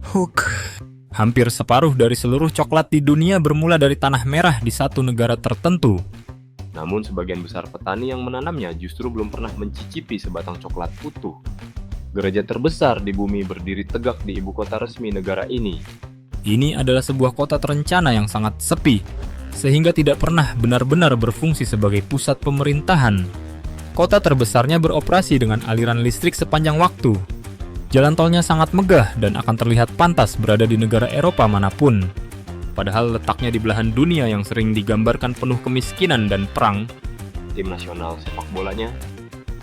Hook. Hampir separuh dari seluruh coklat di dunia bermula dari tanah merah di satu negara tertentu. Namun sebagian besar petani yang menanamnya justru belum pernah mencicipi sebatang coklat utuh. Gereja terbesar di bumi berdiri tegak di ibu kota resmi negara ini. Ini adalah sebuah kota terencana yang sangat sepi, sehingga tidak pernah benar-benar berfungsi sebagai pusat pemerintahan. Kota terbesarnya beroperasi dengan aliran listrik sepanjang waktu. Jalan tolnya sangat megah dan akan terlihat pantas berada di negara Eropa manapun. Padahal letaknya di belahan dunia yang sering digambarkan penuh kemiskinan dan perang. Tim nasional sepak bolanya,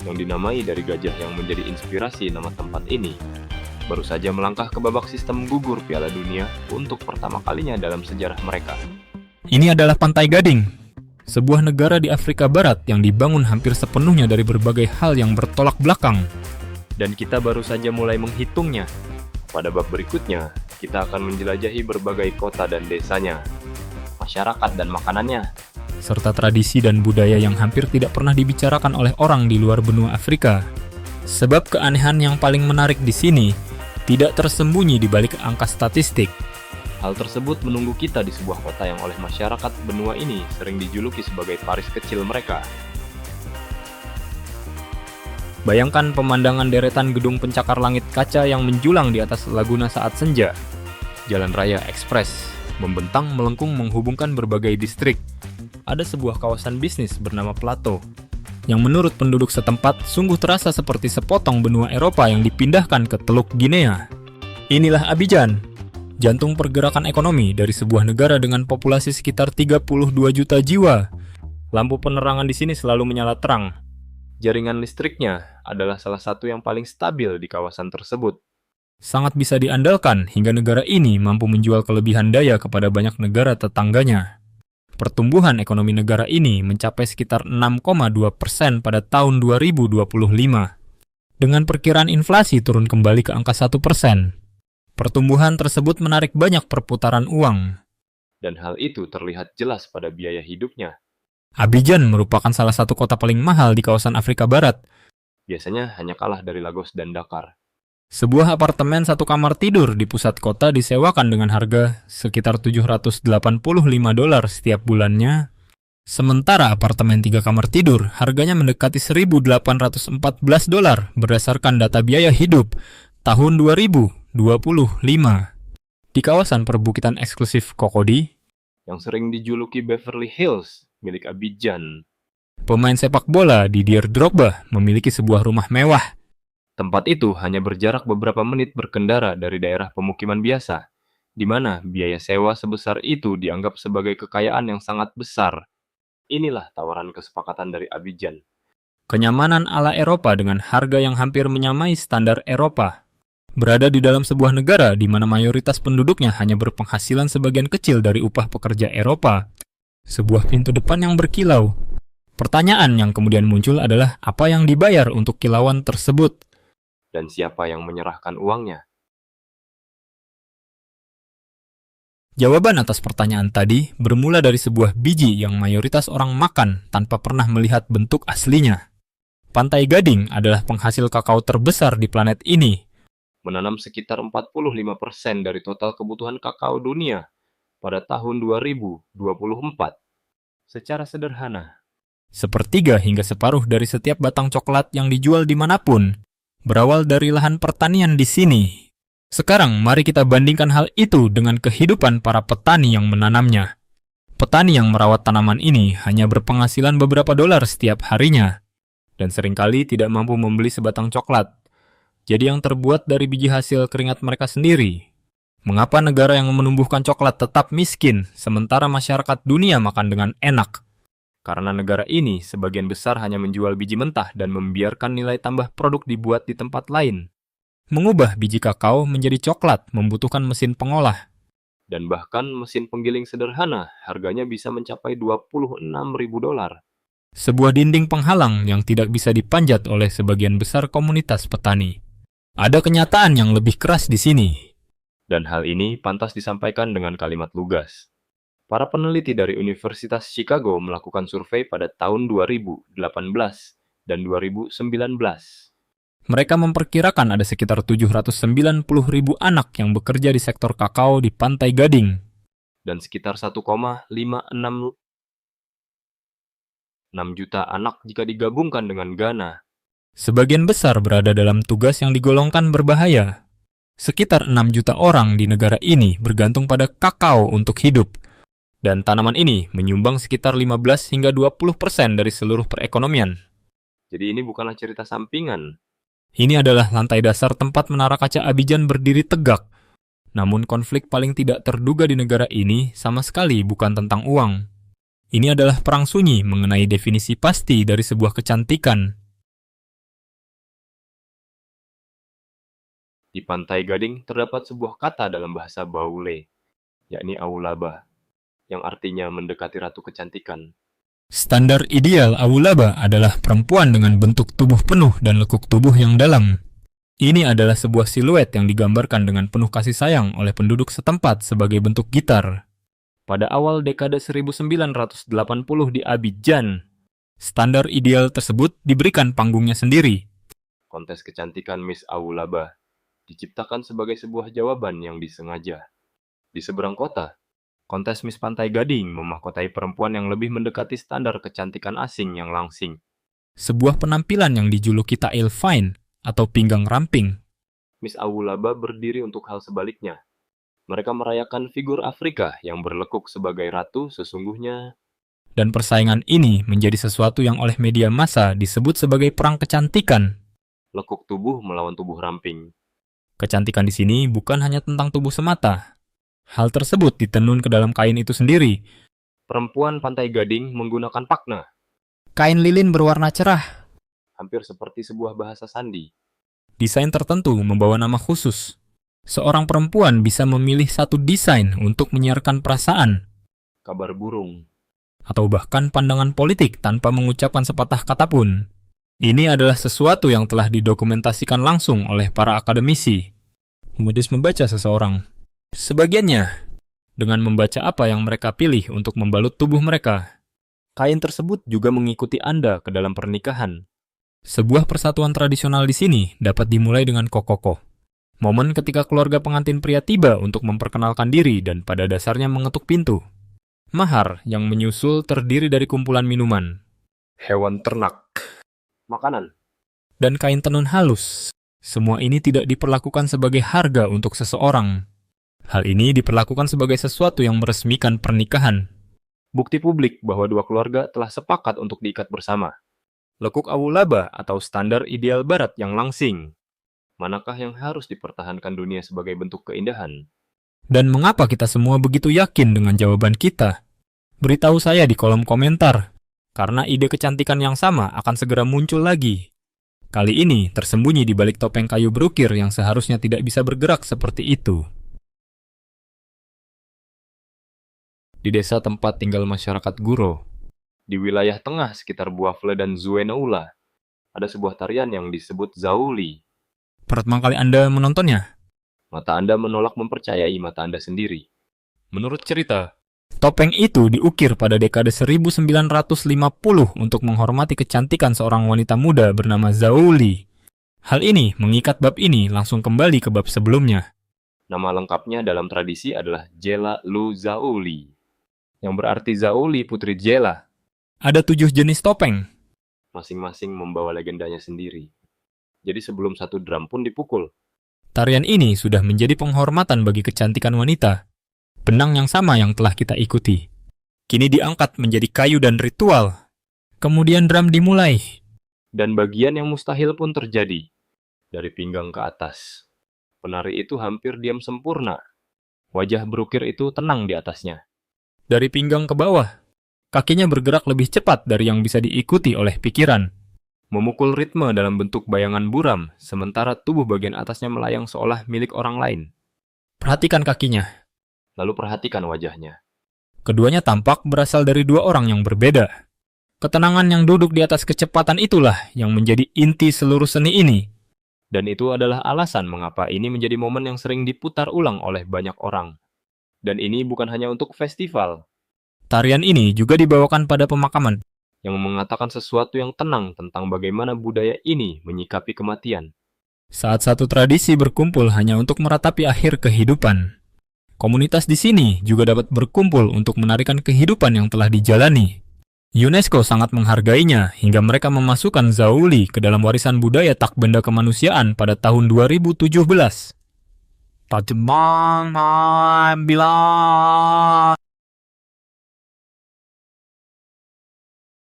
yang dinamai dari gajah yang menjadi inspirasi nama tempat ini, baru saja melangkah ke babak sistem gugur Piala Dunia untuk pertama kalinya dalam sejarah mereka. Ini adalah Pantai Gading, sebuah negara di Afrika Barat yang dibangun hampir sepenuhnya dari berbagai hal yang bertolak belakang. Dan kita baru saja mulai menghitungnya. Pada bab berikutnya, kita akan menjelajahi berbagai kota dan desanya, masyarakat dan makanannya, serta tradisi dan budaya yang hampir tidak pernah dibicarakan oleh orang di luar benua Afrika. Sebab keanehan yang paling menarik di sini tidak tersembunyi di balik angka statistik. Hal tersebut menunggu kita di sebuah kota yang oleh masyarakat benua ini sering dijuluki sebagai Paris kecil mereka. Bayangkan pemandangan deretan gedung pencakar langit kaca yang menjulang di atas laguna saat senja. Jalan raya ekspres membentang melengkung menghubungkan berbagai distrik. Ada sebuah kawasan bisnis bernama Plateau, yang menurut penduduk setempat sungguh terasa seperti sepotong benua Eropa yang dipindahkan ke Teluk Guinea. Inilah Abidjan, jantung pergerakan ekonomi dari sebuah negara dengan populasi sekitar 32 juta jiwa. Lampu penerangan di sini selalu menyala terang. Jaringan listriknya adalah salah satu yang paling stabil di kawasan tersebut. Sangat bisa diandalkan hingga negara ini mampu menjual kelebihan daya kepada banyak negara tetangganya. Pertumbuhan ekonomi negara ini mencapai sekitar 6,2% pada tahun 2025. Dengan perkiraan inflasi turun kembali ke angka 1%. Pertumbuhan tersebut menarik banyak perputaran uang. Dan hal itu terlihat jelas pada biaya hidupnya. Abidjan merupakan salah satu kota paling mahal di kawasan Afrika Barat. Biasanya hanya kalah dari Lagos dan Dakar. Sebuah apartemen satu kamar tidur di pusat kota disewakan dengan harga sekitar $785 setiap bulannya. Sementara apartemen 3 kamar tidur harganya mendekati $1.814 berdasarkan data biaya hidup tahun 2025. Di kawasan perbukitan eksklusif Cocody, yang sering dijuluki Beverly Hills, milik Abidjan, pemain sepak bola Didier Drogba memiliki sebuah rumah mewah. Tempat itu hanya berjarak beberapa menit berkendara dari daerah pemukiman biasa, di mana biaya sewa sebesar itu dianggap sebagai kekayaan yang sangat besar. Inilah tawaran kesepakatan dari Abidjan. Kenyamanan ala Eropa dengan harga yang hampir menyamai standar Eropa. Berada di dalam sebuah negara di mana mayoritas penduduknya hanya berpenghasilan sebagian kecil dari upah pekerja Eropa. Sebuah pintu depan yang berkilau. Pertanyaan yang kemudian muncul adalah apa yang dibayar untuk kilauan tersebut? Dan siapa yang menyerahkan uangnya? Jawaban atas pertanyaan tadi bermula dari sebuah biji yang mayoritas orang makan tanpa pernah melihat bentuk aslinya. Pantai Gading adalah penghasil kakao terbesar di planet ini. Menanam sekitar 45% dari total kebutuhan kakao dunia pada tahun 2024. Secara sederhana, Sepertiga hingga separuh dari setiap batang coklat yang dijual dimanapun berawal dari lahan pertanian di sini. Sekarang mari kita bandingkan hal itu dengan kehidupan para petani yang menanamnya. Petani yang merawat tanaman ini hanya berpenghasilan beberapa dolar setiap harinya, dan seringkali tidak mampu membeli sebatang coklat. Jadi yang terbuat dari biji hasil keringat mereka sendiri. Mengapa negara yang menumbuhkan coklat tetap miskin, sementara masyarakat dunia makan dengan enak? Karena negara ini sebagian besar hanya menjual biji mentah dan membiarkan nilai tambah produk dibuat di tempat lain. Mengubah biji kakao menjadi coklat membutuhkan mesin pengolah. Dan bahkan mesin penggiling sederhana harganya bisa mencapai $26.000. Sebuah dinding penghalang yang tidak bisa dipanjat oleh sebagian besar komunitas petani. Ada kenyataan yang lebih keras di sini. Dan hal ini pantas disampaikan dengan kalimat lugas. Para peneliti dari Universitas Chicago melakukan survei pada tahun 2018 dan 2019. Mereka memperkirakan ada sekitar 790.000 anak yang bekerja di sektor kakao di Pantai Gading. Dan sekitar 1,566 juta anak jika digabungkan dengan Ghana. Sebagian besar berada dalam tugas yang digolongkan berbahaya. Sekitar 6 juta orang di negara ini bergantung pada kakao untuk hidup. Dan tanaman ini menyumbang sekitar 15 hingga 20% dari seluruh perekonomian. Jadi ini bukanlah cerita sampingan. Ini adalah lantai dasar tempat Menara Kaca Abidjan berdiri tegak. Namun konflik paling tidak terduga di negara ini sama sekali bukan tentang uang. Ini adalah perang sunyi mengenai definisi pasti dari sebuah kecantikan. Di Pantai Gading terdapat sebuah kata dalam bahasa Baule, yakni Aulaba, yang artinya mendekati ratu kecantikan. Standar ideal Aulaba adalah perempuan dengan bentuk tubuh penuh dan lekuk tubuh yang dalam. Ini adalah sebuah siluet yang digambarkan dengan penuh kasih sayang oleh penduduk setempat sebagai bentuk gitar. Pada awal dekade 1980 di Abidjan, standar ideal tersebut diberikan panggungnya sendiri. Kontes kecantikan Miss Aulaba diciptakan sebagai sebuah jawaban yang disengaja. Di seberang kota, kontes Miss Pantai Gading memahkotai perempuan yang lebih mendekati standar kecantikan asing yang langsing. Sebuah penampilan yang dijuluki tail fine atau pinggang ramping. Miss Aulaba berdiri untuk hal sebaliknya. Mereka merayakan figur Afrika yang berlekuk sebagai ratu sesungguhnya. Dan persaingan ini menjadi sesuatu yang oleh media massa disebut sebagai perang kecantikan. Lekuk tubuh melawan tubuh ramping. Kecantikan di sini bukan hanya tentang tubuh semata. Hal tersebut ditenun ke dalam kain itu sendiri. Perempuan Pantai Gading menggunakan pakna, Kain lilin berwarna cerah. hampir seperti sebuah bahasa sandi. Desain tertentu membawa nama khusus. Seorang perempuan bisa memilih satu desain untuk menyiarkan perasaan, Kabar burung. atau bahkan pandangan politik tanpa mengucapkan sepatah kata pun. Ini adalah sesuatu yang telah didokumentasikan langsung oleh para akademisi. Modus membaca seseorang. Sebagiannya, dengan membaca apa yang mereka pilih untuk membalut tubuh mereka. Kain tersebut juga mengikuti Anda ke dalam pernikahan. Sebuah persatuan tradisional di sini dapat dimulai dengan kokoko. Momen ketika keluarga pengantin pria tiba untuk memperkenalkan diri dan pada dasarnya mengetuk pintu. Mahar yang menyusul terdiri dari kumpulan minuman, Hewan ternak. Makanan. dan kain tenun halus. Semua ini tidak diperlakukan sebagai harga untuk seseorang. Hal ini diperlakukan sebagai sesuatu yang meresmikan pernikahan. Bukti publik bahwa dua keluarga telah sepakat untuk diikat bersama. Lekuk Aulaba atau standar ideal barat yang langsing. Manakah yang harus dipertahankan dunia sebagai bentuk keindahan? Dan mengapa kita semua begitu yakin dengan jawaban kita? Beritahu saya di kolom komentar, karena ide kecantikan yang sama akan segera muncul lagi. Kali ini tersembunyi di balik topeng kayu berukir yang seharusnya tidak bisa bergerak seperti itu. Di desa tempat tinggal masyarakat Guro, Di wilayah tengah sekitar Buafle dan Zuenaula, ada sebuah tarian yang disebut Zauli. pertama kali Anda menontonnya? Mata Anda menolak mempercayai mata Anda sendiri. Menurut cerita, topeng itu diukir pada dekade 1950 untuk menghormati kecantikan seorang wanita muda bernama Zauli. Hal ini mengikat bab ini langsung kembali ke bab sebelumnya. Nama lengkapnya dalam tradisi adalah Jela Lu Zauli, yang berarti Zauli Putri Jela. Ada 7 jenis topeng. Masing-masing membawa legendanya sendiri. Jadi sebelum satu drum pun dipukul. Tarian ini sudah menjadi penghormatan bagi kecantikan wanita. Benang yang sama yang telah kita ikuti. Kini diangkat menjadi kayu dan ritual. Kemudian drum dimulai. Dan bagian yang mustahil pun terjadi. Dari pinggang ke atas. Penari itu hampir diam sempurna. Wajah berukir itu tenang di atasnya. Dari pinggang ke bawah, kakinya bergerak lebih cepat dari yang bisa diikuti oleh pikiran. Memukul ritme dalam bentuk bayangan buram, sementara tubuh bagian atasnya melayang seolah milik orang lain. Perhatikan kakinya. Lalu perhatikan wajahnya. Keduanya tampak berasal dari dua orang yang berbeda. Ketenangan yang duduk di atas kecepatan itulah yang menjadi inti seluruh seni ini. Dan itu adalah alasan mengapa ini menjadi momen yang sering diputar ulang oleh banyak orang. Dan ini bukan hanya untuk festival. Tarian ini juga dibawakan pada pemakaman. yang mengatakan sesuatu yang tenang tentang bagaimana budaya ini menyikapi kematian. Saat satu tradisi berkumpul hanya untuk meratapi akhir kehidupan, komunitas di sini juga dapat berkumpul untuk menarikan kehidupan yang telah dijalani. UNESCO sangat menghargainya hingga mereka memasukkan Zauli ke dalam warisan budaya tak benda kemanusiaan pada tahun 2017.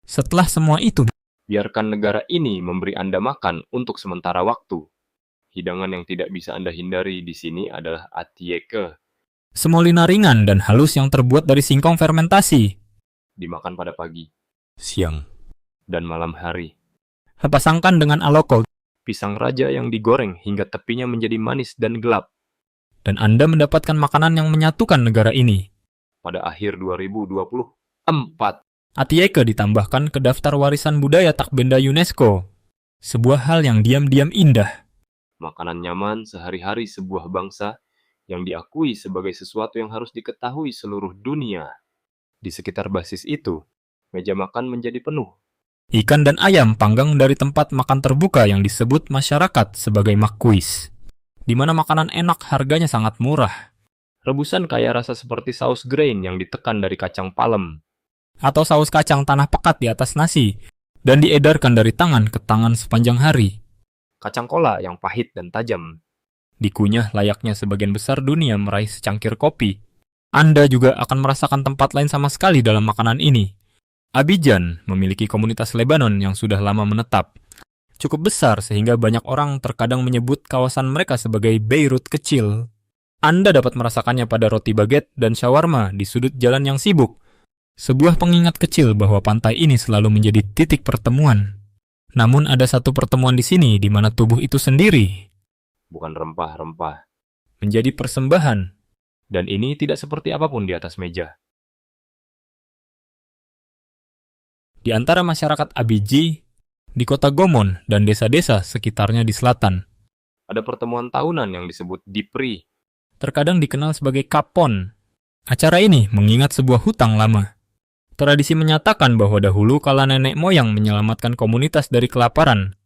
Setelah semua itu, Biarkan negara ini memberi Anda makan untuk sementara waktu. Hidangan yang tidak bisa Anda hindari di sini adalah atieke, semolina ringan dan halus yang terbuat dari singkong fermentasi, dimakan pada pagi siang, dan malam hari. pasangkan dengan aloko, Pisang raja yang digoreng hingga tepinya menjadi manis dan gelap. dan Anda mendapatkan makanan yang menyatukan negara ini. Pada akhir 2024, Atieke ditambahkan ke daftar warisan budaya tak benda UNESCO. Sebuah hal yang diam-diam indah. makanan nyaman sehari-hari sebuah bangsa yang diakui sebagai sesuatu yang harus diketahui seluruh dunia. Di sekitar basis itu, meja makan menjadi penuh. Ikan dan ayam panggang dari tempat makan terbuka yang disebut masyarakat sebagai makuis, di mana makanan enak harganya sangat murah, Rebusan kaya rasa seperti saus grain yang ditekan dari kacang palem. atau saus kacang tanah pekat di atas nasi, dan diedarkan dari tangan ke tangan sepanjang hari. Kacang kola yang pahit dan tajam. Dikunyah layaknya sebagian besar dunia meraih secangkir kopi. Anda juga akan merasakan tempat lain sama sekali dalam makanan ini. Abidjan memiliki komunitas Lebanon yang sudah lama menetap. Cukup besar sehingga banyak orang terkadang menyebut kawasan mereka sebagai Beirut kecil. Anda dapat merasakannya pada roti baguette dan shawarma di sudut jalan yang sibuk. Sebuah pengingat kecil bahwa pantai ini selalu menjadi titik pertemuan. Namun ada satu pertemuan di sini di mana tubuh itu sendiri Bukan rempah-rempah. menjadi persembahan. Dan ini tidak seperti apapun di atas meja. Di antara masyarakat Abidji, di kota Gomon dan desa-desa sekitarnya di selatan, Ada pertemuan tahunan yang disebut Dipri. terkadang dikenal sebagai Kapon. Acara ini mengingat sebuah hutang lama. Tradisi menyatakan bahwa dahulu kala nenek moyang menyelamatkan komunitas dari kelaparan.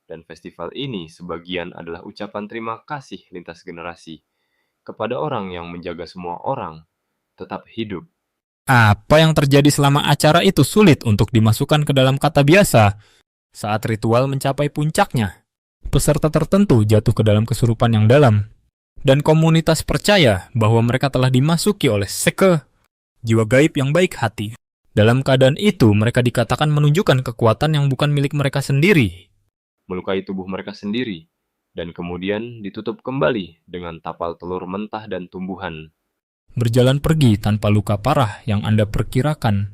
Dan festival ini sebagian adalah ucapan terima kasih lintas generasi kepada orang yang menjaga semua orang tetap hidup. Apa yang terjadi selama acara itu sulit untuk dimasukkan ke dalam kata biasa. Saat ritual mencapai puncaknya, peserta tertentu jatuh ke dalam kesurupan yang dalam. Dan komunitas percaya bahwa mereka telah dimasuki oleh seke, jiwa gaib yang baik hati. Dalam keadaan itu, mereka dikatakan menunjukkan kekuatan yang bukan milik mereka sendiri. Melukai tubuh mereka sendiri, dan kemudian ditutup kembali dengan tapal telur mentah dan tumbuhan. Berjalan pergi tanpa luka parah yang Anda perkirakan.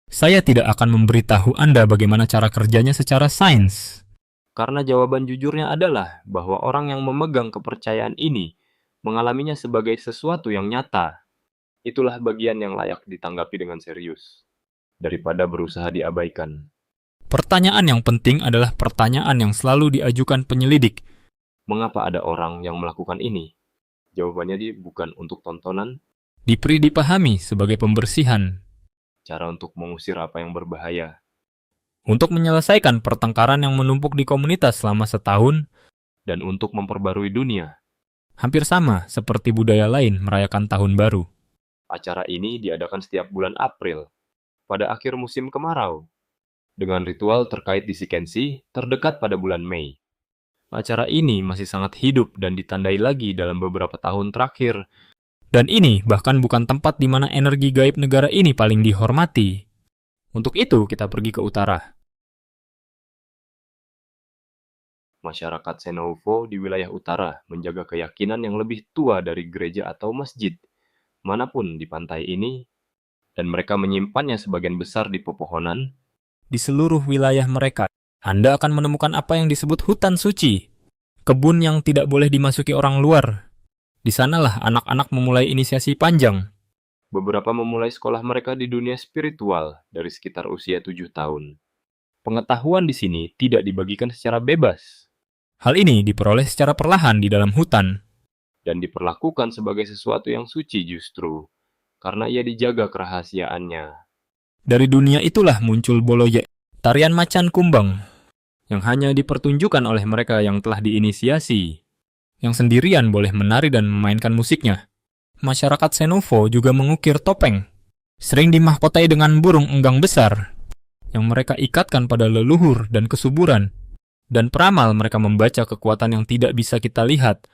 Saya tidak akan memberitahu Anda bagaimana cara kerjanya secara sains. Karena jawaban jujurnya adalah bahwa orang yang memegang kepercayaan ini mengalaminya sebagai sesuatu yang nyata. Itulah bagian yang layak ditanggapi dengan serius, daripada berusaha diabaikan. Pertanyaan yang penting adalah pertanyaan yang selalu diajukan penyelidik. Mengapa ada orang yang melakukan ini? Jawabannya bukan untuk tontonan, Dipri dipahami sebagai pembersihan. cara untuk mengusir apa yang berbahaya, Untuk menyelesaikan pertengkaran yang menumpuk di komunitas selama setahun, dan untuk memperbarui dunia. hampir sama seperti budaya lain merayakan tahun baru. Acara ini diadakan setiap bulan April, pada akhir musim kemarau, dengan ritual terkait disikensi terdekat pada bulan Mei. Acara ini masih sangat hidup dan ditandai lagi dalam beberapa tahun terakhir. Dan ini bahkan bukan tempat di mana energi gaib negara ini paling dihormati. Untuk itu kita pergi ke utara. Masyarakat Senoufo di wilayah utara menjaga keyakinan yang lebih tua dari gereja atau masjid, manapun di pantai ini, dan mereka menyimpannya sebagian besar di pepohonan. Di seluruh wilayah mereka, Anda akan menemukan apa yang disebut hutan suci, kebun yang tidak boleh dimasuki orang luar. Di sanalah anak-anak memulai inisiasi panjang. Beberapa memulai sekolah mereka di dunia spiritual dari sekitar usia 7 tahun. Pengetahuan di sini tidak dibagikan secara bebas Hal ini diperoleh secara perlahan di dalam hutan. dan diperlakukan sebagai sesuatu yang suci justru, karena ia dijaga kerahasiaannya. Dari dunia itulah muncul Boloye, tarian macan kumbang, yang hanya dipertunjukkan oleh mereka yang telah diinisiasi, yang sendirian boleh menari dan memainkan musiknya. Masyarakat Senovo juga mengukir topeng, sering dimahkotai dengan burung enggang besar, yang mereka ikatkan pada leluhur dan kesuburan, dan peramal mereka membaca kekuatan yang tidak bisa kita lihat.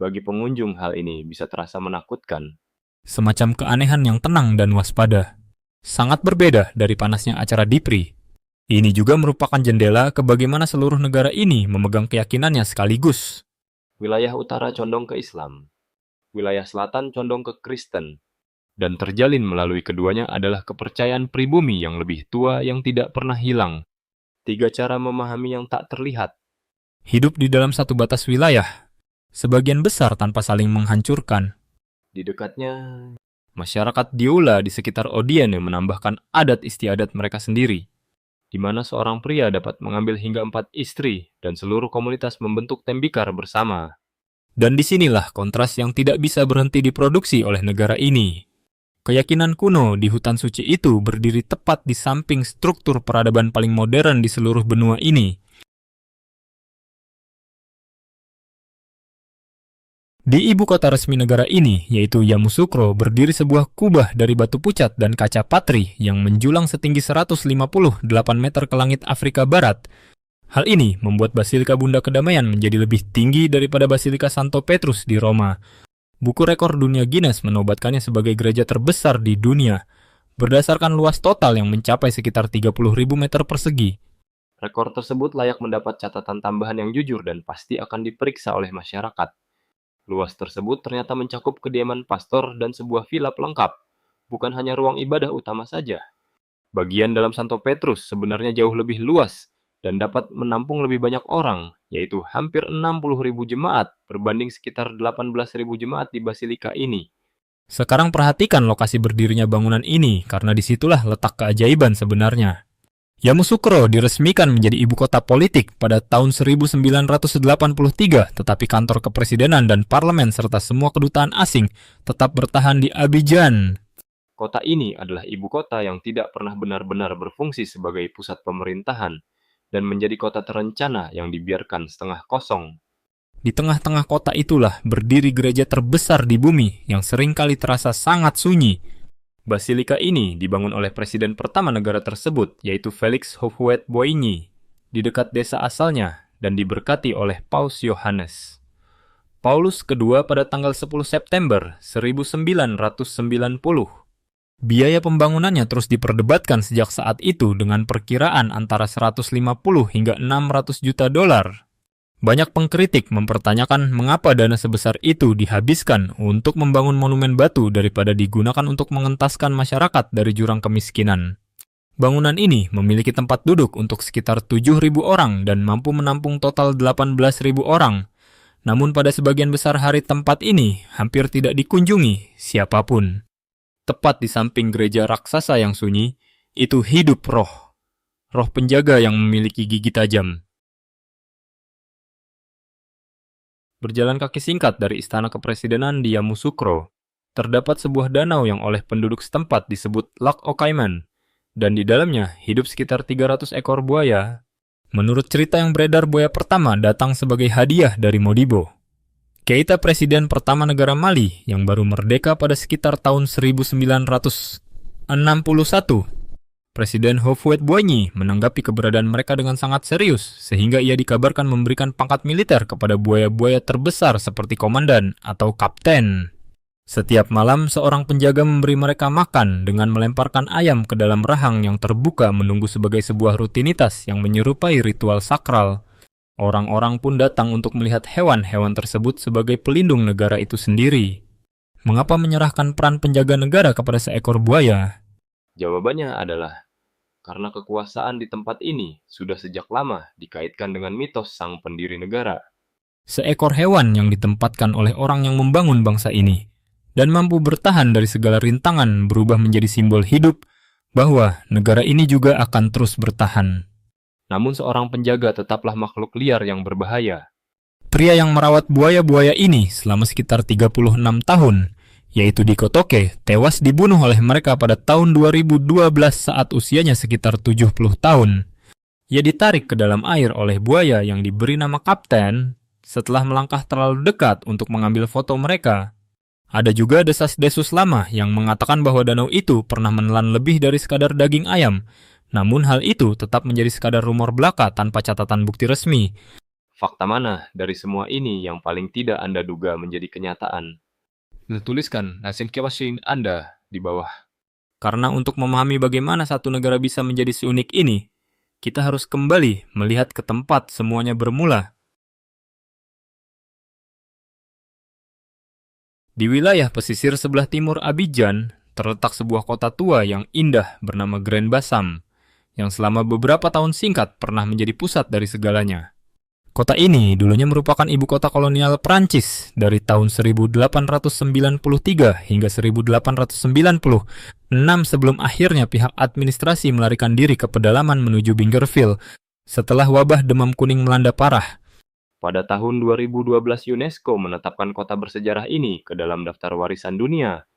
Bagi pengunjung, hal ini bisa terasa menakutkan. Semacam keanehan yang tenang dan waspada. Sangat berbeda dari panasnya acara Dipri. Ini juga merupakan jendela ke bagaimana seluruh negara ini memegang keyakinannya sekaligus. Wilayah utara condong ke Islam, wilayah selatan condong ke Kristen, dan terjalin melalui keduanya adalah kepercayaan pribumi yang lebih tua yang tidak pernah hilang. 3 cara memahami yang tak terlihat. Hidup di dalam satu batas wilayah, sebagian besar tanpa saling menghancurkan. Di dekatnya, masyarakat Dioula di sekitar Odiene menambahkan adat istiadat mereka sendiri, di mana seorang pria dapat mengambil hingga 4 istri dan seluruh komunitas membentuk tembikar bersama. Dan disinilah kontras yang tidak bisa berhenti diproduksi oleh negara ini. Keyakinan kuno di hutan suci itu berdiri tepat di samping struktur peradaban paling modern di seluruh benua ini. Di ibu kota resmi negara ini, yaitu Yamoussoukro, berdiri sebuah kubah dari batu pucat dan kaca patri yang menjulang setinggi 158 meter ke langit Afrika Barat. Hal ini membuat Basilika Bunda Kedamaian menjadi lebih tinggi daripada Basilika Santo Petrus di Roma. Buku rekor dunia Guinness menobatkannya sebagai gereja terbesar di dunia, berdasarkan luas total yang mencapai sekitar 30.000 meter persegi. Rekor tersebut layak mendapat catatan tambahan yang jujur dan pasti akan diperiksa oleh masyarakat. Luas tersebut ternyata mencakup kediaman pastor dan sebuah villa pelengkap, bukan hanya ruang ibadah utama saja. Bagian dalam Santo Petrus sebenarnya jauh lebih luas dan dapat menampung lebih banyak orang, yaitu hampir 60.000 jemaat berbanding sekitar 18.000 jemaat di Basilika ini. Sekarang perhatikan lokasi berdirinya bangunan ini, karena disitulah letak keajaiban sebenarnya. Yamoussoukro diresmikan menjadi ibu kota politik pada tahun 1983, tetapi kantor kepresidenan dan parlemen serta semua kedutaan asing tetap bertahan di Abidjan. Kota ini adalah ibu kota yang tidak pernah benar-benar berfungsi sebagai pusat pemerintahan dan menjadi kota terencana yang dibiarkan setengah kosong. Di tengah-tengah kota itulah berdiri gereja terbesar di bumi yang seringkali terasa sangat sunyi. Basilika ini dibangun oleh presiden pertama negara tersebut, yaitu Félix Houphouët-Boigny, di dekat desa asalnya dan diberkati oleh Paus Yohanes Paulus II pada tanggal 10 September 1990. Biaya pembangunannya terus diperdebatkan sejak saat itu dengan perkiraan antara 150 hingga 600 juta dolar. Banyak pengkritik mempertanyakan mengapa dana sebesar itu dihabiskan untuk membangun monumen batu daripada digunakan untuk mengentaskan masyarakat dari jurang kemiskinan. Bangunan ini memiliki tempat duduk untuk sekitar 7.000 orang dan mampu menampung total 18.000 orang. Namun pada sebagian besar hari tempat ini hampir tidak dikunjungi siapapun. Tepat di samping gereja raksasa yang sunyi, itu hidup roh. Roh penjaga yang memiliki gigi tajam. Berjalan kaki singkat dari istana kepresidenan di Yamoussoukro, terdapat sebuah danau yang oleh penduduk setempat disebut Lac aux Caïmans, dan di dalamnya hidup sekitar 300 ekor buaya. Menurut cerita yang beredar, buaya pertama datang sebagai hadiah dari Modibo, Keita presiden pertama negara Mali yang baru merdeka pada sekitar tahun 1961. Presiden Houphouët-Boigny menanggapi keberadaan mereka dengan sangat serius, sehingga ia dikabarkan memberikan pangkat militer kepada buaya-buaya terbesar seperti komandan atau kapten. Setiap malam, seorang penjaga memberi mereka makan dengan melemparkan ayam ke dalam rahang yang terbuka menunggu sebagai sebuah rutinitas yang menyerupai ritual sakral. Orang-orang pun datang untuk melihat hewan-hewan tersebut sebagai pelindung negara itu sendiri. Mengapa menyerahkan peran penjaga negara kepada seekor buaya? Jawabannya adalah karena kekuasaan di tempat ini sudah sejak lama dikaitkan dengan mitos sang pendiri negara. Seekor hewan yang ditempatkan oleh orang yang membangun bangsa ini dan mampu bertahan dari segala rintangan berubah menjadi simbol hidup bahwa negara ini juga akan terus bertahan. Namun seorang penjaga tetaplah makhluk liar yang berbahaya. Pria yang merawat buaya-buaya ini selama sekitar 36 tahun, yaitu Diko Toke, tewas dibunuh oleh mereka pada tahun 2012 saat usianya sekitar 70 tahun. Ia ditarik ke dalam air oleh buaya yang diberi nama Kapten setelah melangkah terlalu dekat untuk mengambil foto mereka. Ada juga desas-desus lama yang mengatakan bahwa danau itu pernah menelan lebih dari sekadar daging ayam. Namun hal itu tetap menjadi sekadar rumor belaka tanpa catatan bukti resmi. Fakta mana dari semua ini yang paling tidak Anda duga menjadi kenyataan? Tuliskan hasil kiwasin Anda di bawah. Karena untuk memahami bagaimana satu negara bisa menjadi seunik ini, kita harus kembali melihat ke tempat semuanya bermula. Di wilayah pesisir sebelah timur Abidjan, terletak sebuah kota tua yang indah bernama Grand Bassam, yang selama beberapa tahun singkat pernah menjadi pusat dari segalanya. Kota ini dulunya merupakan ibu kota kolonial Prancis dari tahun 1893 hingga 1896 sebelum akhirnya pihak administrasi melarikan diri ke pedalaman menuju Bingerville setelah wabah demam kuning melanda parah. Pada tahun 2012 UNESCO menetapkan kota bersejarah ini ke dalam daftar warisan dunia.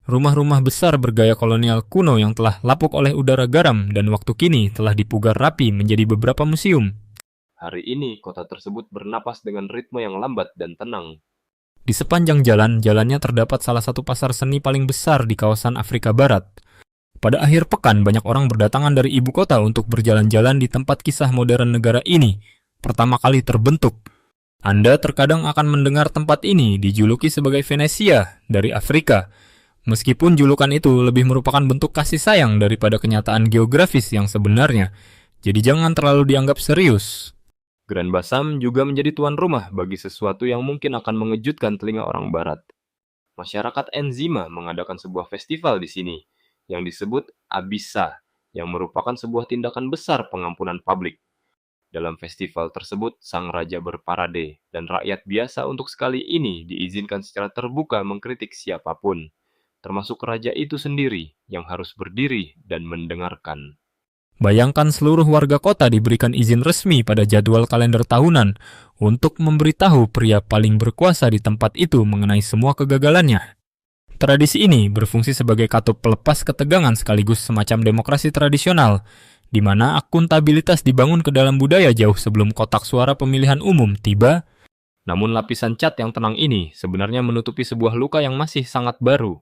Rumah-rumah besar bergaya kolonial kuno yang telah lapuk oleh udara garam dan waktu kini telah dipugar rapi menjadi beberapa museum. Hari ini, kota tersebut bernapas dengan ritme yang lambat dan tenang. Di sepanjang jalannya terdapat salah satu pasar seni paling besar di kawasan Afrika Barat. Pada akhir pekan, banyak orang berdatangan dari ibu kota untuk berjalan-jalan di tempat kisah modern negara ini pertama kali terbentuk. Anda terkadang akan mendengar tempat ini dijuluki sebagai Venesia dari Afrika, meskipun julukan itu lebih merupakan bentuk kasih sayang daripada kenyataan geografis yang sebenarnya. Jadi jangan terlalu dianggap serius. Grand Bassam juga menjadi tuan rumah bagi sesuatu yang mungkin akan mengejutkan telinga orang barat. Masyarakat Enzima mengadakan sebuah festival di sini, yang disebut Abissa, yang merupakan sebuah tindakan besar pengampunan publik. Dalam festival tersebut, sang raja berparade, dan rakyat biasa untuk sekali ini diizinkan secara terbuka mengkritik siapapun, termasuk raja itu sendiri yang harus berdiri dan mendengarkan. Bayangkan seluruh warga kota diberikan izin resmi pada jadwal kalender tahunan untuk memberitahu pria paling berkuasa di tempat itu mengenai semua kegagalannya. Tradisi ini berfungsi sebagai katup pelepas ketegangan sekaligus semacam demokrasi tradisional, di mana akuntabilitas dibangun ke dalam budaya jauh sebelum kotak suara pemilihan umum tiba. Namun lapisan cat yang tenang ini sebenarnya menutupi sebuah luka yang masih sangat baru.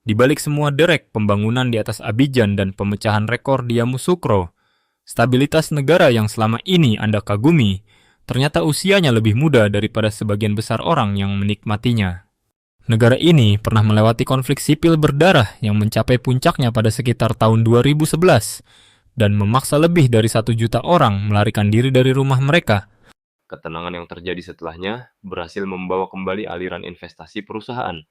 Di balik semua derek pembangunan di atas Abidjan dan pemecahan rekor di Yamoussoukro, stabilitas negara yang selama ini Anda kagumi, ternyata usianya lebih muda daripada sebagian besar orang yang menikmatinya. Negara ini pernah melewati konflik sipil berdarah yang mencapai puncaknya pada sekitar tahun 2011 dan memaksa lebih dari 1 juta orang melarikan diri dari rumah mereka. Ketenangan yang terjadi setelahnya berhasil membawa kembali aliran investasi perusahaan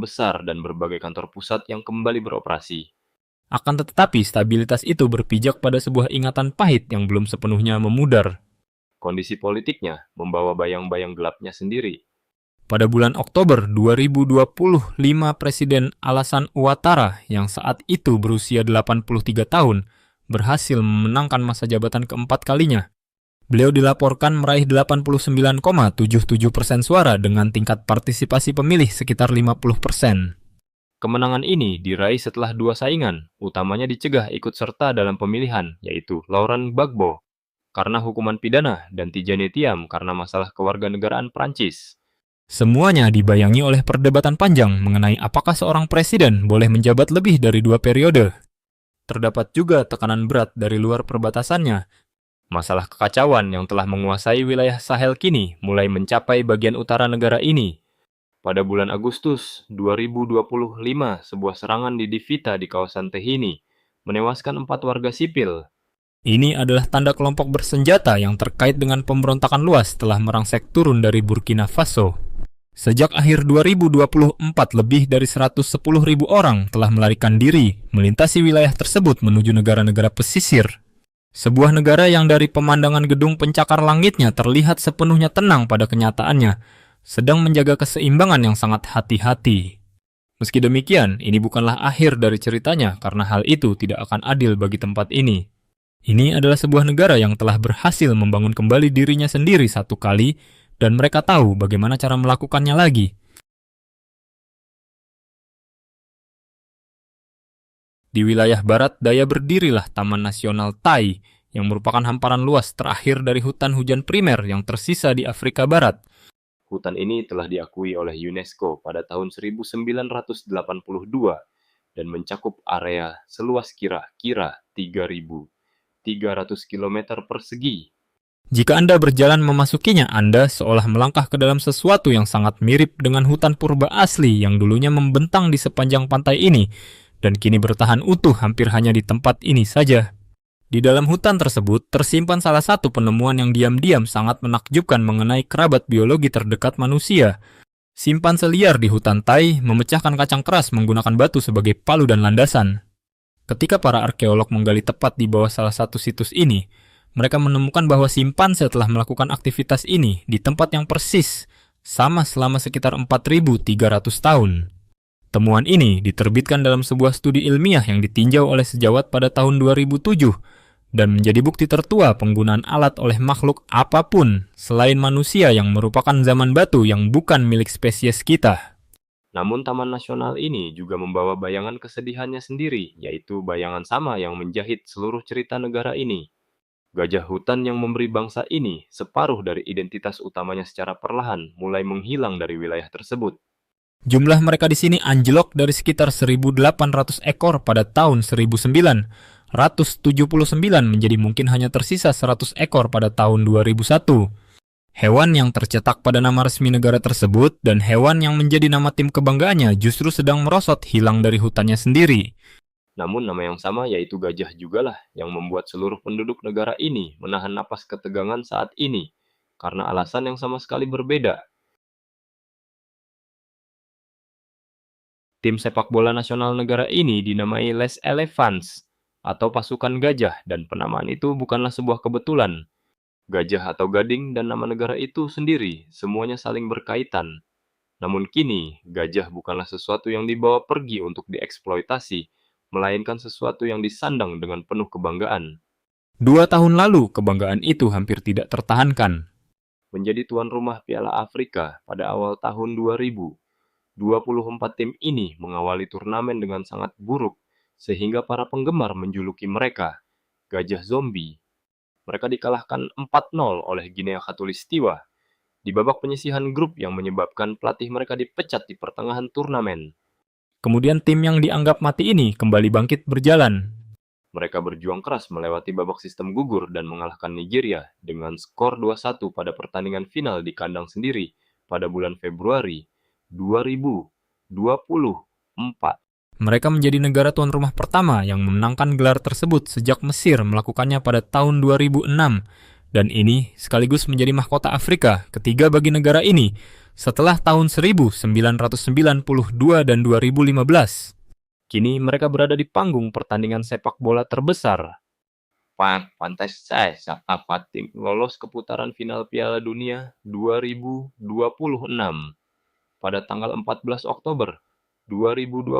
besar dan berbagai kantor pusat yang kembali beroperasi. Akan tetapi stabilitas itu berpijak pada sebuah ingatan pahit yang belum sepenuhnya memudar. Kondisi politiknya membawa bayang-bayang gelapnya sendiri. Pada bulan Oktober 2025, Presiden Alassane Ouattara yang saat itu berusia 83 tahun berhasil memenangkan masa jabatan keempat kalinya. Beliau dilaporkan meraih 89,77% suara dengan tingkat partisipasi pemilih sekitar 50%. Kemenangan ini diraih setelah 2 saingan, utamanya dicegah ikut serta dalam pemilihan, yaitu Laurent Gbagbo karena hukuman pidana dan Tidjane Thiam karena masalah kewarganegaraan Prancis. Semuanya dibayangi oleh perdebatan panjang mengenai apakah seorang presiden boleh menjabat lebih dari 2 periode. Terdapat juga tekanan berat dari luar perbatasannya. Masalah kekacauan yang telah menguasai wilayah Sahel kini mulai mencapai bagian utara negara ini. Pada bulan Agustus 2025, sebuah serangan di Divita di kawasan Tehini menewaskan 4 warga sipil. Ini adalah tanda kelompok bersenjata yang terkait dengan pemberontakan luas telah merangsek turun dari Burkina Faso. Sejak akhir 2024, lebih dari 110.000 orang telah melarikan diri melintasi wilayah tersebut menuju negara-negara pesisir. Sebuah negara yang dari pemandangan gedung pencakar langitnya terlihat sepenuhnya tenang pada kenyataannya, sedang menjaga keseimbangan yang sangat hati-hati. Meski demikian, ini bukanlah akhir dari ceritanya karena hal itu tidak akan adil bagi tempat ini. Ini adalah sebuah negara yang telah berhasil membangun kembali dirinya sendiri satu kali, dan mereka tahu bagaimana cara melakukannya lagi. Di wilayah barat daya berdirilah Taman Nasional Tai, yang merupakan hamparan luas terakhir dari hutan hujan primer yang tersisa di Afrika Barat. Hutan ini telah diakui oleh UNESCO pada tahun 1982 dan mencakup area seluas kira-kira 3.300 km persegi. Jika Anda berjalan memasukinya, Anda seolah melangkah ke dalam sesuatu yang sangat mirip dengan hutan purba asli yang dulunya membentang di sepanjang pantai ini, dan kini bertahan utuh hampir hanya di tempat ini saja. Di dalam hutan tersebut, tersimpan salah satu penemuan yang diam-diam sangat menakjubkan mengenai kerabat biologi terdekat manusia. Simpanse liar di hutan Tai memecahkan kacang keras menggunakan batu sebagai palu dan landasan. Ketika para arkeolog menggali tepat di bawah salah satu situs ini, mereka menemukan bahwa simpanse telah melakukan aktivitas ini di tempat yang persis, sama selama sekitar 4.300 tahun. Temuan ini diterbitkan dalam sebuah studi ilmiah yang ditinjau oleh sejawat pada tahun 2007 dan menjadi bukti tertua penggunaan alat oleh makhluk apapun selain manusia yang merupakan zaman batu yang bukan milik spesies kita. Namun Taman Nasional ini juga membawa bayangan kesedihannya sendiri, yaitu bayangan sama yang menjahit seluruh cerita negara ini. Gajah hutan yang memberi bangsa ini separuh dari identitas utamanya secara perlahan mulai menghilang dari wilayah tersebut. Jumlah mereka di sini anjlok dari sekitar 1.800 ekor pada tahun 1979 menjadi mungkin hanya tersisa 100 ekor pada tahun 2001. Hewan yang tercetak pada nama resmi negara tersebut dan hewan yang menjadi nama tim kebanggaannya justru sedang merosot hilang dari hutannya sendiri. Namun nama yang sama yaitu gajah jugalah yang membuat seluruh penduduk negara ini menahan napas ketegangan saat ini karena alasan yang sama sekali berbeda. Tim sepak bola nasional negara ini dinamai Les Elephants atau pasukan gajah dan penamaan itu bukanlah sebuah kebetulan. Gajah atau gading dan nama negara itu sendiri semuanya saling berkaitan. Namun kini gajah bukanlah sesuatu yang dibawa pergi untuk dieksploitasi, melainkan sesuatu yang disandang dengan penuh kebanggaan. 2 tahun lalu, kebanggaan itu hampir tidak tertahankan. Menjadi tuan rumah Piala Afrika pada awal tahun 2000, 24 tim ini mengawali turnamen dengan sangat buruk, sehingga para penggemar menjuluki mereka Gajah Zombie. Mereka dikalahkan 4-0 oleh Guinea Khatulistiwa di babak penyisihan grup yang menyebabkan pelatih mereka dipecat di pertengahan turnamen. Kemudian tim yang dianggap mati ini kembali bangkit berjalan. Mereka berjuang keras melewati babak sistem gugur dan mengalahkan Nigeria dengan skor 2-1 pada pertandingan final di kandang sendiri pada bulan Februari 2024. Mereka menjadi negara tuan rumah pertama yang memenangkan gelar tersebut sejak Mesir melakukannya pada tahun 2006. Dan ini sekaligus menjadi mahkota Afrika ketiga bagi negara ini setelah tahun 1992 dan 2015. Kini mereka berada di panggung pertandingan sepak bola terbesar. Pantai saya apa tim lolos ke putaran final Piala Dunia 2026 pada tanggal 14 Oktober 2020.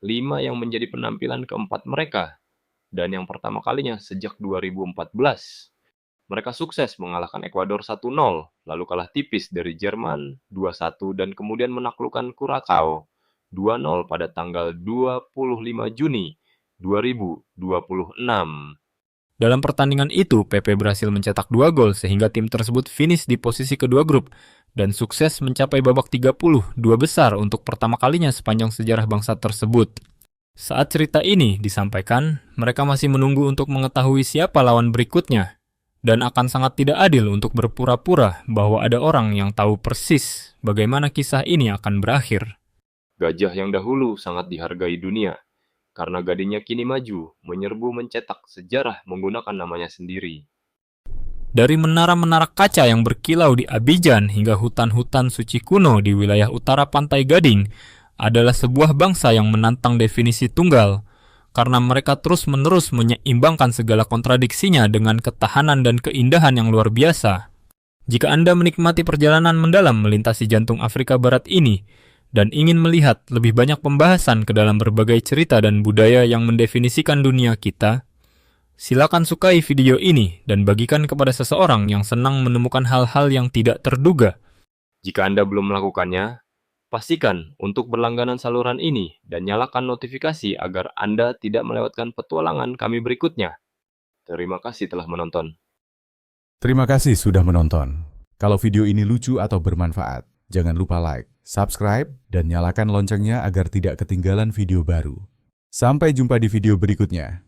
5 yang menjadi penampilan keempat mereka dan yang pertama kalinya sejak 2014. Mereka sukses mengalahkan Ekuador 1-0, lalu kalah tipis dari Jerman 2-1 dan kemudian menaklukkan Curaçao 2-0 pada tanggal 25 Juni 2026. Dalam pertandingan itu, PP berhasil mencetak 2 gol sehingga tim tersebut finish di posisi kedua grup dan sukses mencapai babak 32 besar untuk pertama kalinya sepanjang sejarah bangsa tersebut. Saat cerita ini disampaikan, mereka masih menunggu untuk mengetahui siapa lawan berikutnya. Dan akan sangat tidak adil untuk berpura-pura bahwa ada orang yang tahu persis bagaimana kisah ini akan berakhir. Gajah yang dahulu sangat dihargai dunia, karena gadingnya kini maju, menyerbu mencetak sejarah menggunakan namanya sendiri. Dari menara-menara kaca yang berkilau di Abidjan hingga hutan-hutan suci kuno di wilayah utara Pantai Gading, adalah sebuah bangsa yang menantang definisi tunggal, karena mereka terus-menerus menyeimbangkan segala kontradiksinya dengan ketahanan dan keindahan yang luar biasa. Jika Anda menikmati perjalanan mendalam melintasi jantung Afrika Barat ini, dan ingin melihat lebih banyak pembahasan ke dalam berbagai cerita dan budaya yang mendefinisikan dunia kita, silakan sukai video ini dan bagikan kepada seseorang yang senang menemukan hal-hal yang tidak terduga. Jika Anda belum melakukannya, Pastikan untuk berlangganan saluran ini dan nyalakan notifikasi agar Anda tidak melewatkan petualangan kami berikutnya. Terima kasih telah menonton. Terima kasih sudah menonton. Kalau video ini lucu atau bermanfaat, jangan lupa like, subscribe, dan nyalakan loncengnya agar tidak ketinggalan video baru. Sampai jumpa di video berikutnya.